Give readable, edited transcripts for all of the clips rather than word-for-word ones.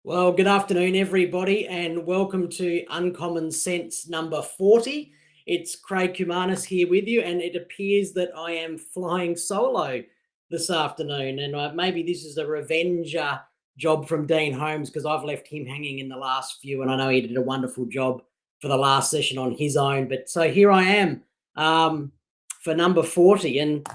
Well, good afternoon, everybody, and welcome to Uncommon Sense number 40. It's Craig Kumanis here with you, and it appears that I am flying solo this afternoon. And maybe this is a revenge job from Dean Holmes because I've left him hanging in the last few, and I know he did a wonderful job for the last session on his own. But so here I am for number 40. And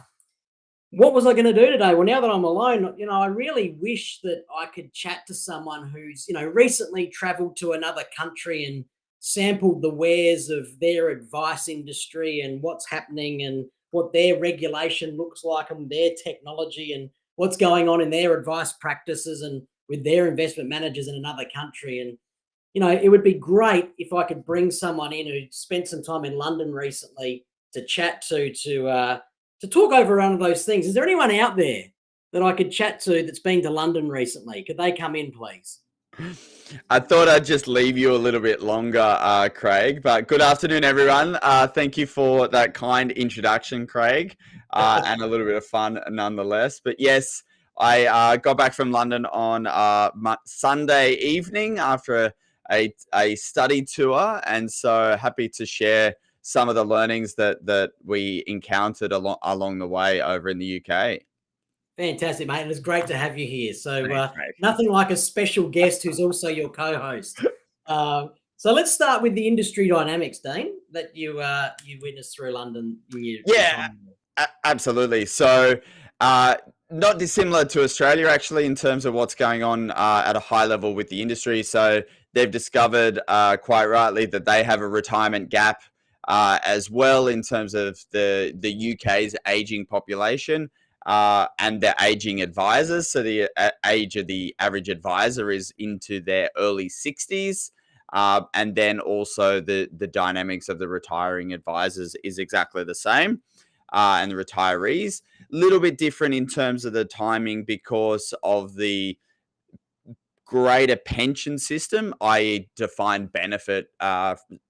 what was I going to do today? Well, now that I'm alone, I really wish that I could chat to someone who's, recently traveled to another country and sampled the wares of their advice industry and what's happening and what their regulation looks like and their technology and what's going on in their advice practices and with their investment managers in another country. And, it would be great if I could bring someone in who spent some time in London recently to chat to talk over one of those things. Is there anyone out there that I could chat to that's been to London recently? Could they come in, please? I thought I'd just leave you a little bit longer, Craig, but good afternoon, everyone. Thank you for that kind introduction, Craig, and a little bit of fun nonetheless. But yes, I got back from London on Sunday evening after a study tour, and so happy to share some of the learnings that we encountered along the way over in the UK. Fantastic, mate. It was great to have you here. So Thanks, Craig. nothing like a special guest who's also your co-host. So let's start with the industry dynamics, Dean, that you witnessed through London. Absolutely. So not dissimilar to Australia, actually, in terms of what's going on at a high level with the industry. So they've discovered quite rightly that they have a retirement gap as well in terms of the UK's aging population and their aging advisors. So the age of the average advisor is into their early 60s. And then also the dynamics of the retiring advisors is exactly the same. And the retirees, a little bit different in terms of the timing because of the greater pension system, i.e. defined benefit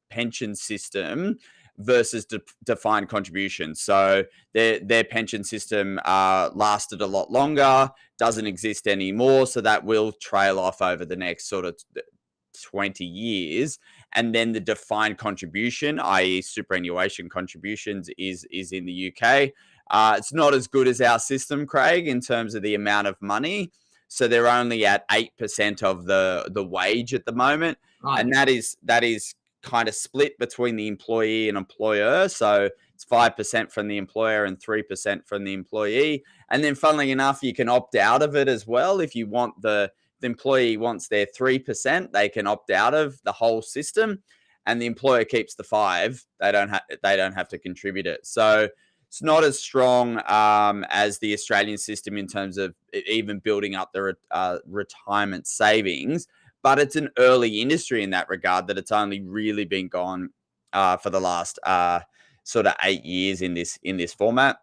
pension system versus defined contribution. So their pension system lasted a lot longer, doesn't exist anymore. So that will trail off over the next sort of 20 years. And then the defined contribution, i.e. superannuation contributions, is in the UK. It's not as good as our system, Craig, in terms of the amount of money. So they're only at 8% of the wage at the moment. Right. And that is kind of split between the employee and employer. So it's 5% from the employer and 3% from the employee. And then funnily enough, you can opt out of it as well. If you want the employee wants their 3%, they can opt out of the whole system, and the employer keeps the 5%. They don't have to contribute it. So it's not as strong as the Australian system in terms of even building up the retirement savings, but it's an early industry in that regard that it's only really been gone for the last sort of 8 years in this format.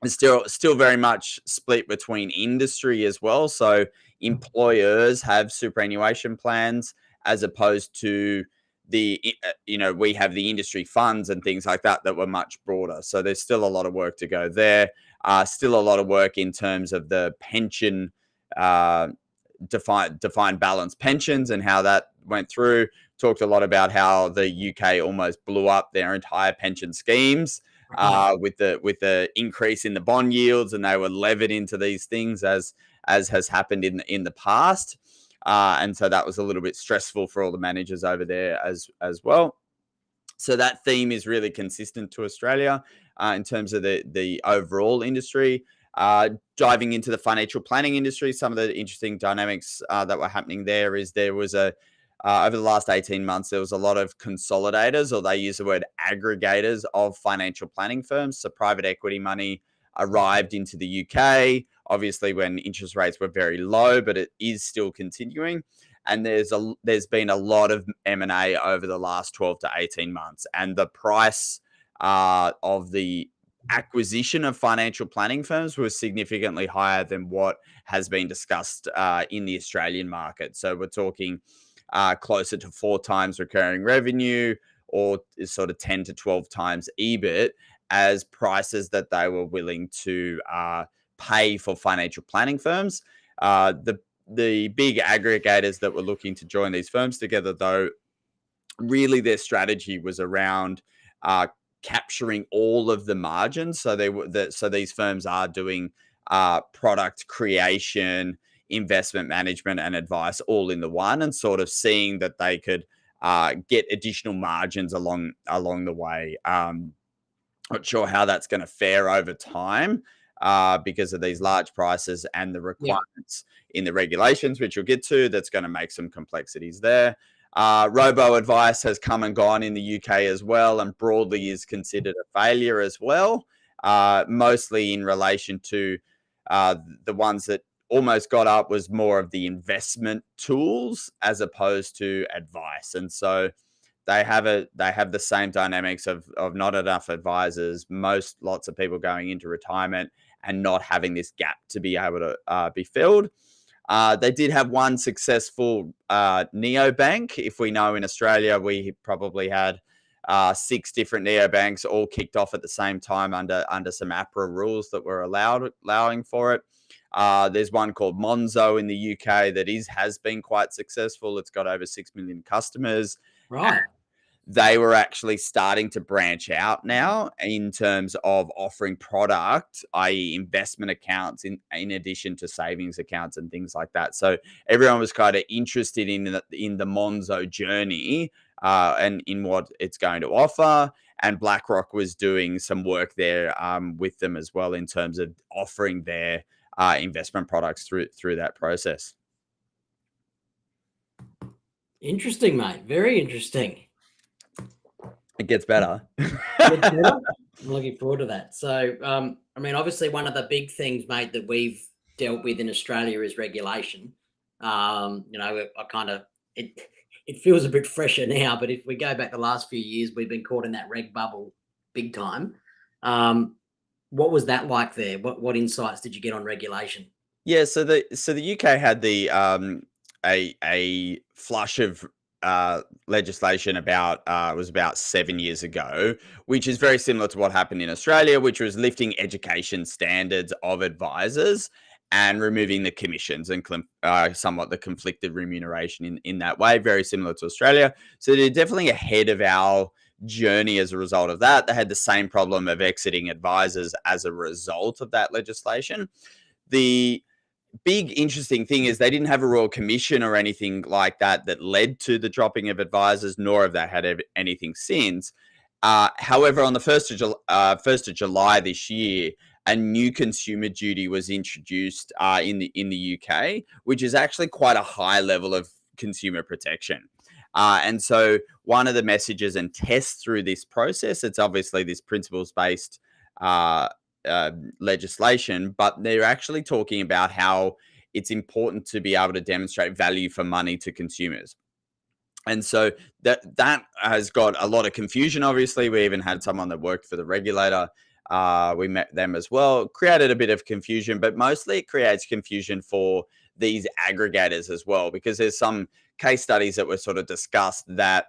It's still very much split between industry as well. So employers have superannuation plans as opposed to we have the industry funds and things like that were much broader. So there's still a lot of work to go there. Still a lot of work in terms of the pension defined balance pensions and how that went through. Talked a lot about how the UK almost blew up their entire pension schemes with the increase in the bond yields, and they were levered into these things as has happened in the past. And so that was a little bit stressful for all the managers over there as well. So that theme is really consistent to Australia in terms of the overall industry. Diving into the financial planning industry, some of the interesting dynamics that were happening there is there was over the last 18 months, there was a lot of consolidators, or they use the word aggregators, of financial planning firms. So private equity money arrived into the UK, obviously when interest rates were very low, but it is still continuing. And there's been a lot of M&A over the last 12 to 18 months. And the price of the acquisition of financial planning firms was significantly higher than what has been discussed in the Australian market. So we're talking closer to 4 times recurring revenue, or sort of 10 to 12 times EBIT as prices that they were willing to pay for financial planning firms. the big aggregators that were looking to join these firms together, though, really their strategy was around capturing all of the margins. So so these firms are doing product creation, investment management, and advice all in the one, and sort of seeing that they could get additional margins along the way. Not sure how that's going to fare over time because of these large prices and the requirements in the regulations, which we'll get to. That's going to make some complexities there. Robo advice has come and gone in the UK as well, and broadly is considered a failure as well, mostly in relation to the ones that almost got up was more of the investment tools as opposed to advice. And so they have the same dynamics of not enough advisors, lots of people going into retirement and not having this gap to be able to be filled. They did have one successful neobank. If we know in Australia, we probably had 6 different neobanks all kicked off at the same time under some APRA rules that were allowing for it. There's one called Monzo in the UK that has been quite successful. It's got over 6 million customers. Right. They were actually starting to branch out now in terms of offering product, i.e. investment accounts in addition to savings accounts and things like that. So everyone was kind of interested in the Monzo journey and in what it's going to offer. And BlackRock was doing some work there with them as well in terms of offering their investment products through that process. Interesting, mate. Very interesting. It gets better. I'm looking forward to that. So, I mean, obviously, one of the big things, mate, that we've dealt with in Australia is regulation. It feels a bit fresher now, but if we go back the last few years, we've been caught in that reg bubble big time. What was that like there? What insights did you get on regulation? Yeah, so the UK had the a flush of legislation was about 7 years ago, which is very similar to what happened in Australia, which was lifting education standards of advisors and removing the commissions and somewhat the conflicted remuneration in that way, very similar to Australia. So they're definitely ahead of our journey as a result of that. They had the same problem of exiting advisors as a result of that legislation. The big interesting thing is they didn't have a royal commission or anything like that led to the dropping of advisors, nor have they had anything since. However, on the 1st of July this year, a new consumer duty was introduced in the UK, which is actually quite a high level of consumer protection. And so one of the messages and tests through this process, it's obviously this principles-based legislation, but they're actually talking about how it's important to be able to demonstrate value for money to consumers. And so that has got a lot of confusion. Obviously, we even had someone that worked for the regulator. We met them as well, created a bit of confusion, but mostly it creates confusion for these aggregators as well, because there's some case studies that were sort of discussed that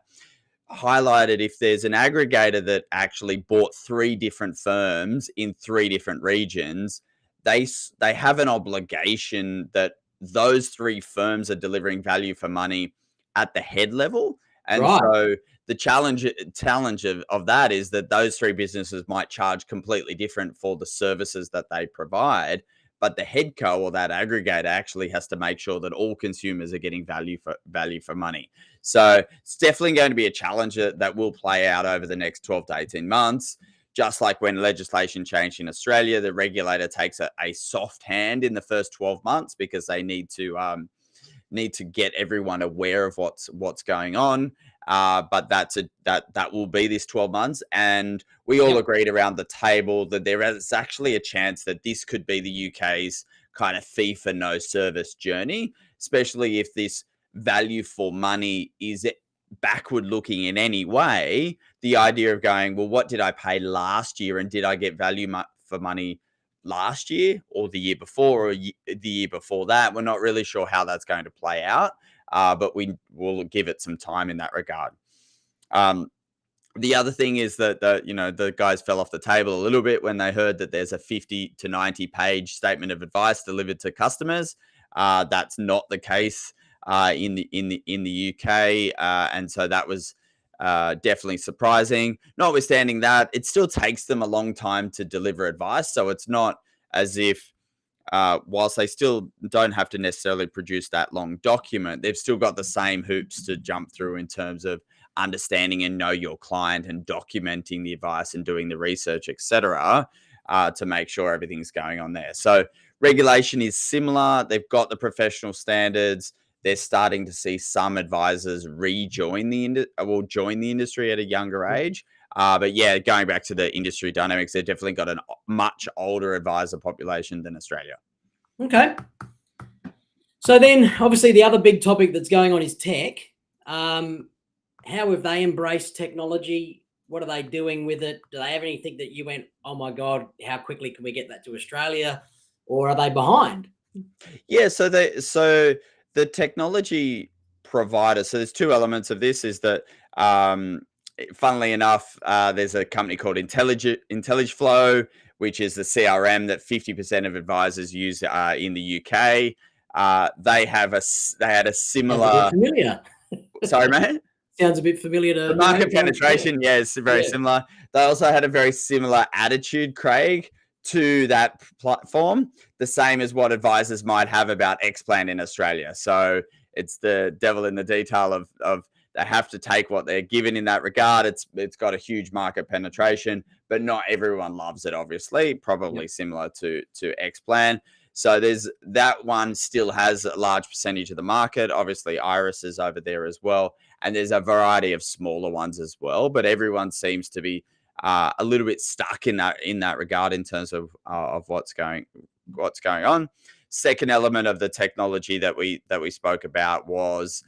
highlighted if there's an aggregator that actually bought 3 different firms in 3 different regions, they have an obligation that those 3 firms are delivering value for money at the head level. And so the challenge of that is that those 3 businesses might charge completely different for the services that they provide, but the head co or that aggregator actually has to make sure that all consumers are getting value for money. So it's definitely going to be a challenge that will play out over the next 12 to 18 months. Just like when legislation changed in Australia, the regulator takes a soft hand in the first 12 months because they need to get everyone aware of what's going on. But that will be this 12 months. And we all agreed around the table that there is actually a chance that this could be the UK's kind of fee for no service journey, especially if this value for money is backward looking in any way. The idea of going, well, what did I pay last year, and did I get value for money last year or the year before or the year before that? We're not really sure how that's going to play out, but we will give it some time in that regard. The other thing is that the guys fell off the table a little bit when they heard that there's a 50 to 90 page statement of advice delivered to customers. That's not the case in the UK, and so that was definitely surprising. Notwithstanding that, it still takes them a long time to deliver advice, so it's not as if whilst they still don't have to necessarily produce that long document, they've still got the same hoops to jump through in terms of understanding and know your client and documenting the advice and doing the research, etc., to make sure everything's going on there. So regulation is similar. They've got the professional standards. They're starting to see some advisors join the industry at a younger age. But yeah, going back to the industry dynamics, they've definitely got a much older advisor population than Australia. Okay. So then, obviously, the other big topic that's going on is tech. How have they embraced technology? What are they doing with it? Do they have anything that you went, oh my God, how quickly can we get that to Australia? Or are they behind? Yeah, so the technology provider. So there's two elements of this. Is that funnily enough, there's a company called IntelliFlow, which is the CRM that 50% of advisors use in the UK. They had a similar. Sounds a bit familiar. Sorry, mate. Sounds a bit familiar to The market penetration, yeah, is very similar. They also had a very similar attitude, Craig, to that platform, the same as what advisors might have about Xplan in Australia. So it's the devil in the detail of they have to take what they're given in that regard. It's got a huge market penetration, but not everyone loves it, obviously, probably similar to Xplan. So there's that one still has a large percentage of the market. Obviously, Iris is over there as well. And there's a variety of smaller ones as well. But everyone seems to be a little bit stuck in that regard in terms of what's going on. Second element of the technology that we spoke about was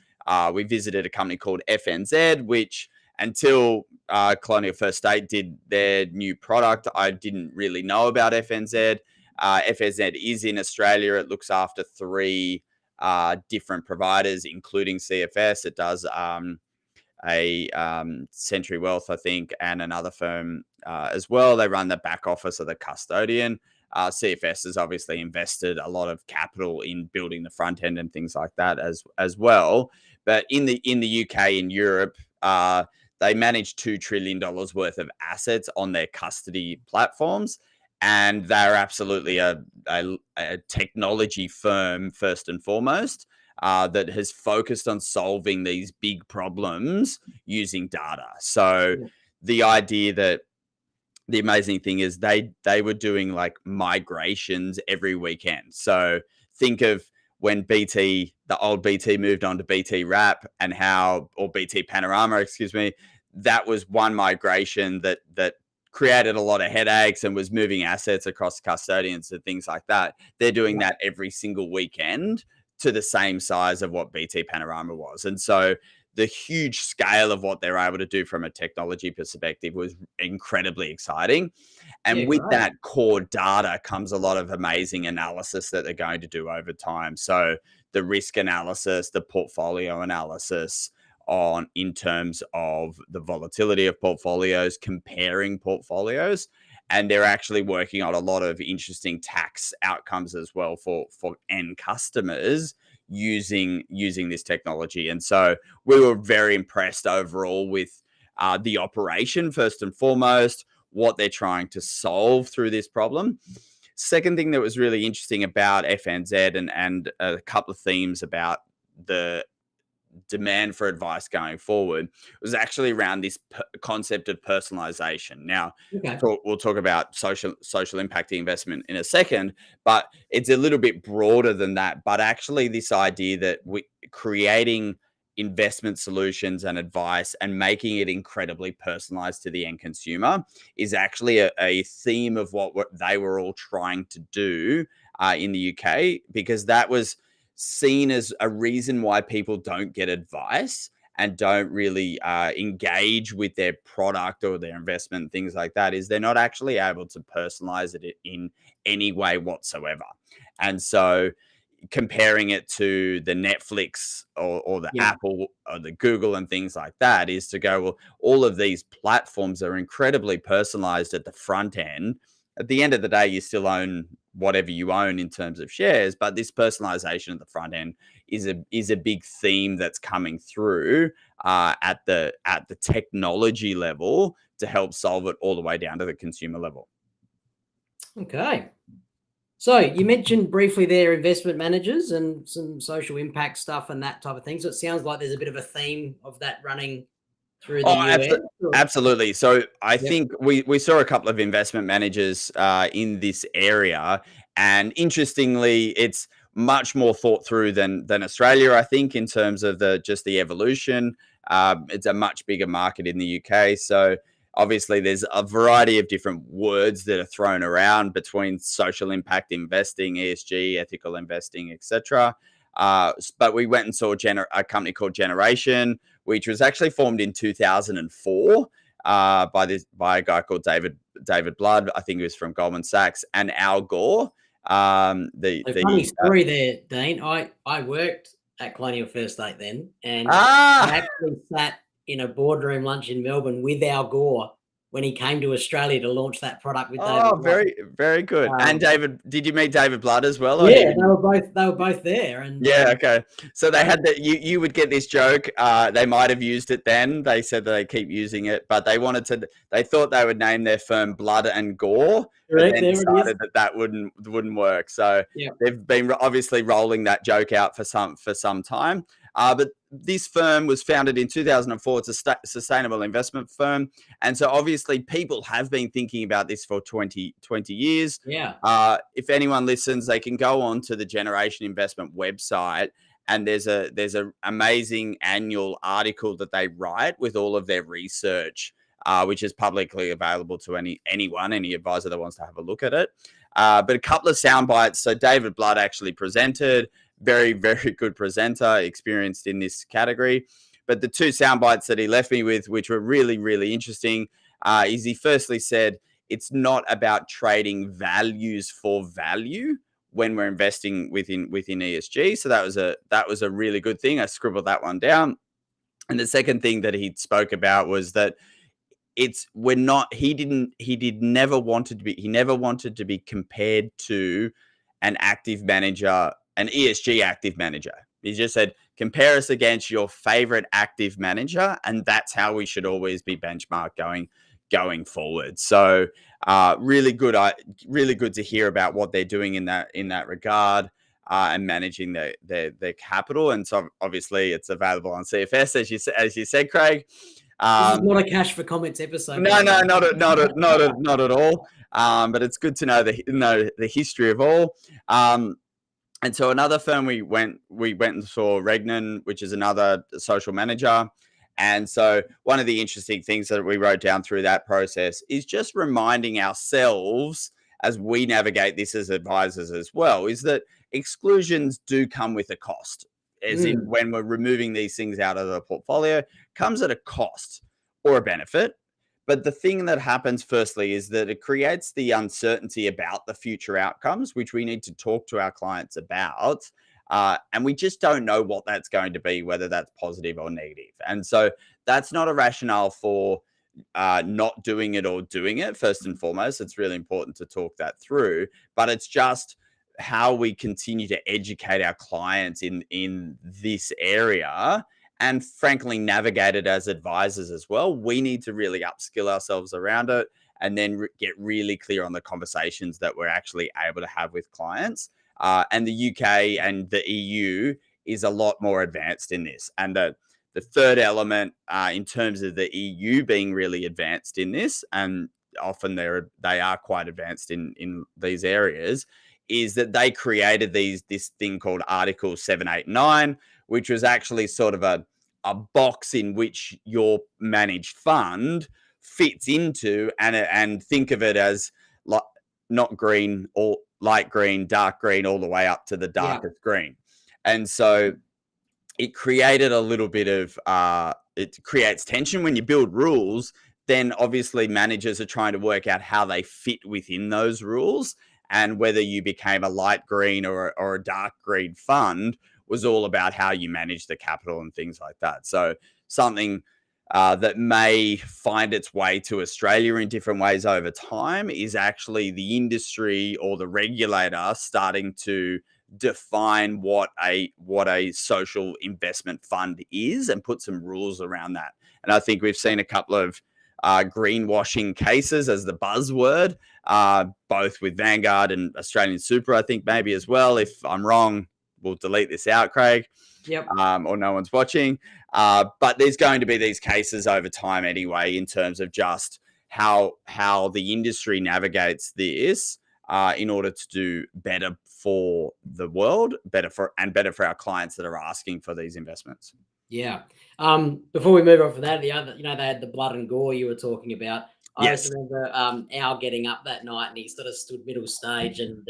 we visited a company called FNZ, which until Colonial First State did their new product, I didn't really know about FNZ. FNZ is in Australia. It looks after three different providers, including CFS. It does Century Wealth, I think, and another firm as well. They run the back office of the custodian. CFS has obviously invested a lot of capital in building the front end and things like that as well. But in the UK and Europe, they manage $2 trillion worth of assets on their custody platforms. And they're absolutely a technology firm, first and foremost, that has focused on solving these big problems using data. So the idea that the amazing thing is they were doing like migrations every weekend. So think of when the old BT moved on to BT Wrap or BT Panorama, excuse me, that was one migration that created a lot of headaches and was moving assets across custodians and things like that. They're doing that every single weekend to the same size of what BT Panorama was. And so the huge scale of what they're able to do from a technology perspective was incredibly exciting. And with that core data comes a lot of amazing analysis that they're going to do over time. So the risk analysis, the portfolio analysis, in terms of the volatility of portfolios, comparing portfolios, and they're actually working on a lot of interesting tax outcomes as well for end customers using this technology. And so we were very impressed overall with the operation, first and foremost, what they're trying to solve through this problem. Second thing that was really interesting about FNZ and a couple of themes about the demand for advice going forward was actually around this concept of personalization. Now, we'll talk about social impact investment in a second, but it's a little bit broader than that. But actually, this idea that creating investment solutions and advice and making it incredibly personalized to the end consumer is actually a theme of what they were all trying to do in the UK, because that was seen as a reason why people don't get advice and don't really engage with their product or their investment, things like that, is they're not actually able to personalize it in any way whatsoever. And so comparing it to the Netflix or the Apple or the Google and things like that is to go, well, all of these platforms are incredibly personalized at the front end at the end of the day, you still own whatever you own in terms of shares, but this personalization at the front end is a big theme that's coming through at the technology level to help solve it all the way down to the consumer level. Okay. So you mentioned briefly there investment managers and some social impact stuff and that type of thing. So it sounds like there's a bit of a theme of that running through the US. Absolutely. So I Yep. think we saw a couple of investment managers in this area, and interestingly, it's much more thought through than Australia. I think in terms of the evolution, it's a much bigger market in the UK. So obviously, there's a variety of different words that are thrown around between social impact investing, ESG, ethical investing, etc. But we went and saw a company called Generation, which was actually formed in 2004 by a guy called David Blood. I think he was from Goldman Sachs, and Al Gore. Funny story there, Dean. I worked at Colonial First State then, and I actually sat in a boardroom lunch in Melbourne with Al Gore when he came to Australia to launch that product with David Blood. Very, very good. And David, did you meet David Blood as well? Yeah, they were both there. And yeah, okay. So they had that. You would get this joke. They might have used it then. They said that they keep using it, but they wanted to. They thought they would name their firm Blood and Gore, but then decided that wouldn't work. So they've been obviously rolling that joke out for some time. But this firm was founded in 2004. It's a sustainable investment firm. And so obviously people have been thinking about this for 20 years. Yeah. If anyone listens, they can go on to the Generation Investment website, and there's a amazing annual article that they write with all of their research, which is publicly available to any advisor that wants to have a look at it. But a couple of sound bites. So David Blood actually presented. Very, very good presenter, experienced in this category. But the two sound bites that he left me with, which were really, really interesting, is he firstly said, it's not about trading values for value when we're investing within ESG. So that was a really good thing. I scribbled that one down. And the second thing that he spoke about was that he never wanted to be compared to an active manager, an ESG active manager. He just said, compare us against your favorite active manager, and that's how we should always be benchmarked going forward. So really good to hear about what they're doing in that regard, and managing their capital. And so obviously it's available on CFS, as you said, Craig. This is not a cash for comments episode. No, not at all. But it's good to know the history of all. And so another firm we went and saw, Regnan, which is another social manager. And so one of the interesting things that we wrote down through that process is just reminding ourselves, as we navigate this as advisors as well, is that exclusions do come with a cost. As in, when we're removing these things out of the portfolio, comes at a cost or a benefit. But the thing that happens firstly is that it creates the uncertainty about the future outcomes, which we need to talk to our clients about. And we just don't know what that's going to be, whether that's positive or negative. And so that's not a rationale for not doing it or doing it. First and foremost, it's really important to talk that through. But it's just how we continue to educate our clients in this area, and frankly navigate it as advisors as well. We need to really upskill ourselves around it, and then get really clear on the conversations that we're actually able to have with clients. And the UK and the EU is a lot more advanced in this. And the third element, in terms of the EU being really advanced in this, and often they are quite advanced in these areas, is that they created this thing called Article 7, 8, 9, which was actually sort of a box in which your managed fund fits into, and think of it as not green or light green, dark green, all the way up to the darkest green. And so it created a little bit of it creates tension when you build rules. Then obviously managers are trying to work out how they fit within those rules, and whether you became a light green or a dark green fund was all about how you manage the capital and things like that. So something that may find its way to Australia in different ways over time is actually the industry or the regulator starting to define what a social investment fund is and put some rules around that. And I think we've seen a couple of greenwashing cases as the buzzword, both with Vanguard and Australian Super, I think maybe as well. If I'm wrong, we'll delete this out, Craig. Yep. Or no one's watching. But there's going to be these cases over time anyway, in terms of just how the industry navigates this in order to do better for the world, better for our clients that are asking for these investments. Yeah. Before we move on from that, the other, they had the blood and gore you were talking about. I Yes. just remember Al getting up that night and he sort of stood middle stage and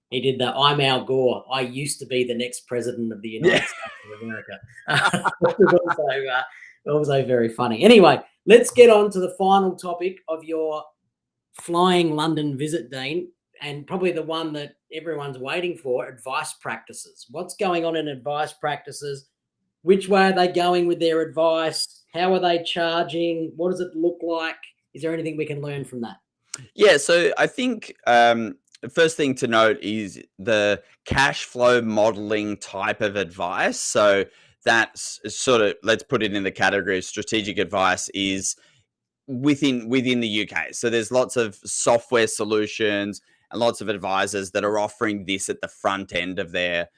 he did the "I'm Al Gore. I used to be the next president of the United States of America." It was also very funny. Anyway, let's get on to the final topic of your flying London visit, Dean, and probably the one that everyone's waiting for: advice practices. What's going on in advice practices? Which way are they going with their advice? How are they charging? What does it look like? Is there anything we can learn from that? Yeah, so I think the first thing to note is the cash flow modeling type of advice. So that's sort of, let's put it in the category of strategic advice, is within the UK. So there's lots of software solutions and lots of advisors that are offering this at the front end of their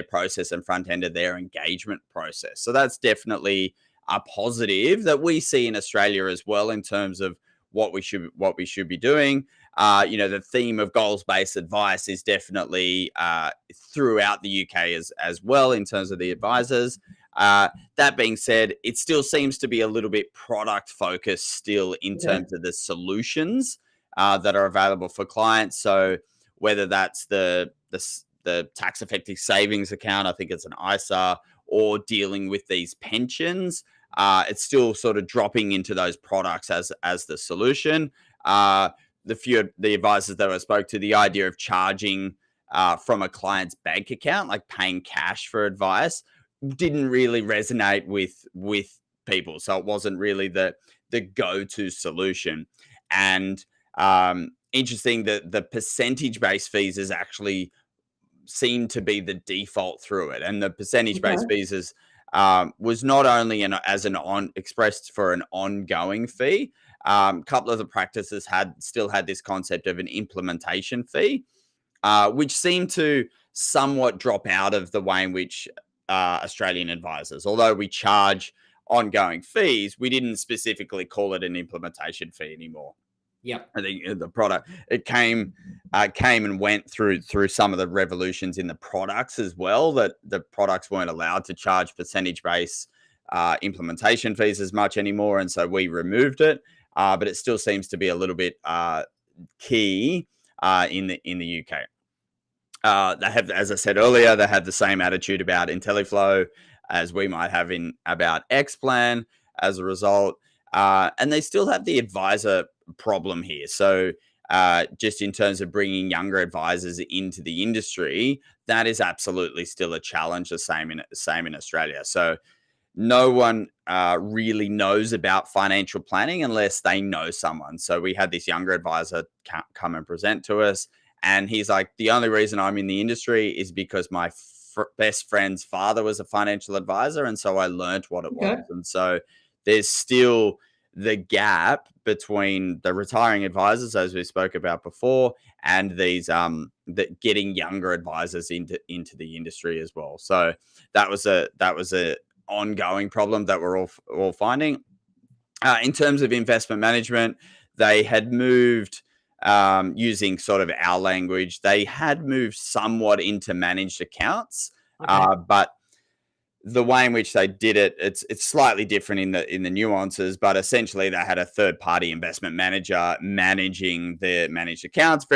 process and front end of their engagement process. So that's definitely a positive that we see in Australia as well, in terms of what we should be doing. The theme of goals-based advice is definitely throughout the UK as well, in terms of the advisors. That being said, it still seems to be a little bit product focused still in terms of the solutions that are available for clients. So whether that's the tax effective savings account, I think it's an ISA, or dealing with these pensions, it's still sort of dropping into those products as the solution. The advisors that I spoke to, the idea of charging from a client's bank account, like paying cash for advice, didn't really resonate with people. So it wasn't really the go-to solution. And interesting that the percentage-based fees is actually seem to be the default through it. And the percentage-based fees was not only expressed for an ongoing fee. A couple of the practices still had this concept of an implementation fee, which seemed to somewhat drop out of the way in which Australian advisors, although we charge ongoing fees, we didn't specifically call it an implementation fee anymore. Yep. I think the product, it came and went through some of the revolutions in the products as well, that the products weren't allowed to charge percentage-based implementation fees as much anymore, and so we removed it. But it still seems to be a little bit key in the UK. They have, as I said earlier, they have the same attitude about IntelliFlow as we might have about Xplan as a result. And they still have the advisor problem here. So just in terms of bringing younger advisors into the industry, that is absolutely still a challenge, the same in Australia. So no one really knows about financial planning unless they know someone. So we had this younger advisor come and present to us, and he's like, the only reason I'm in the industry is because my best friend's father was a financial advisor, and so I learned what it was. And so there's still the gap between the retiring advisors, as we spoke about before, and these getting younger advisors into the industry as well. So that was a ongoing problem that we're all finding. In terms of investment management, they had moved, using sort of our language, they had moved somewhat into managed accounts, but the way in which they did it, it's slightly different in the nuances, but essentially they had a third-party investment manager managing the managed accounts,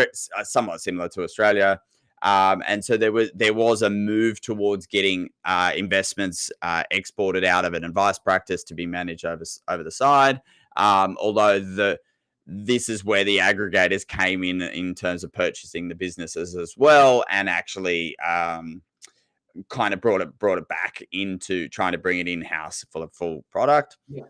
somewhat similar to Australia. And so there was a move towards getting investments exported out of an advice practice to be managed over the side. Although this is where the aggregators came in terms of purchasing the businesses as well, and actually kind of brought it back into trying to bring it in-house for a full product. Yeah.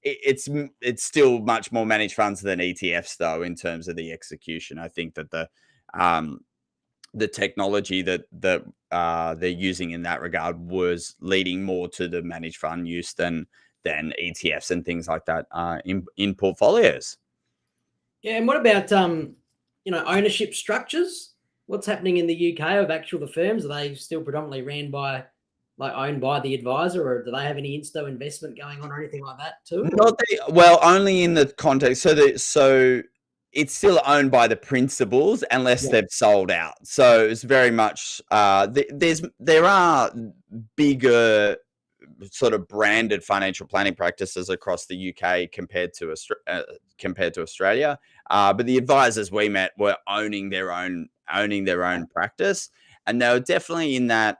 It's still much more managed funds than ETFs, though, in terms of the execution. I think that the technology that they're using in that regard was leading more to the managed fund use than ETFs and things like that in portfolios. Yeah, and what about ownership structures? What's happening in the UK of the firms? Are they still predominantly owned by the advisor, or do they have any insto investment going on or anything like that too? Only in the context. So it's still owned by the principals unless they've sold out. So it's very much there are bigger sort of branded financial planning practices across the UK compared to Australia. But the advisors we met were owning their own practice, and they were definitely in that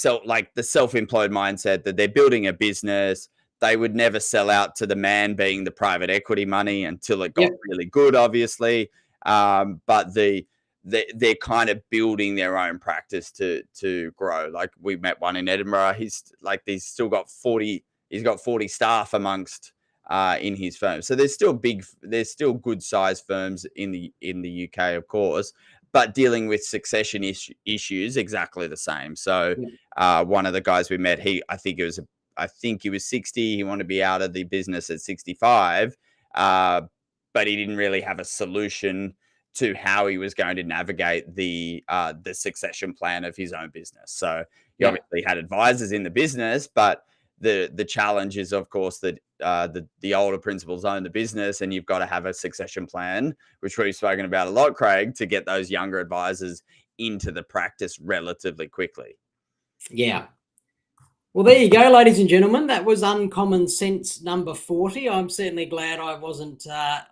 the self-employed mindset that they're building a business. They would never sell out to the man being the private equity money until it got really good, obviously. But they're kind of building their own practice to grow. Like, we met one in Edinburgh. He's got 40 staff amongst in his firm. So there's still good sized firms in the UK, of course, but dealing with succession issues exactly the same. So one of the guys we met, I think he was 60. He wanted to be out of the business at 65, but he didn't really have a solution to how he was going to navigate the succession plan of his own business. So he obviously had advisors in the business, but the challenge is, of course, that the older principals own the business, and you've got to have a succession plan, which we've spoken about a lot, Craig, to get those younger advisors into the practice relatively quickly. Yeah. Well, there you go, ladies and gentlemen. That was Uncommon Sense number 40. I'm certainly glad I wasn't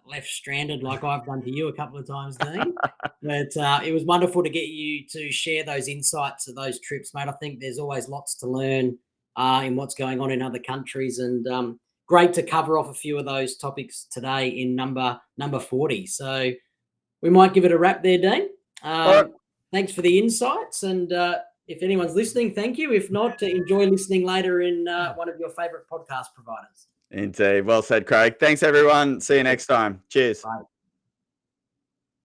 left stranded like I've done to you a couple of times, Dean. But it was wonderful to get you to share those insights of those trips, mate. I think there's always lots to learn in what's going on in other countries, and great to cover off a few of those topics today in number 40. So we might give it a wrap there, Dean. Thanks for the insights, and if anyone's listening, thank you. If not, enjoy listening later in one of your favorite podcast providers. Indeed. Well said, Craig. Thanks, everyone. See you next time. Cheers. Bye.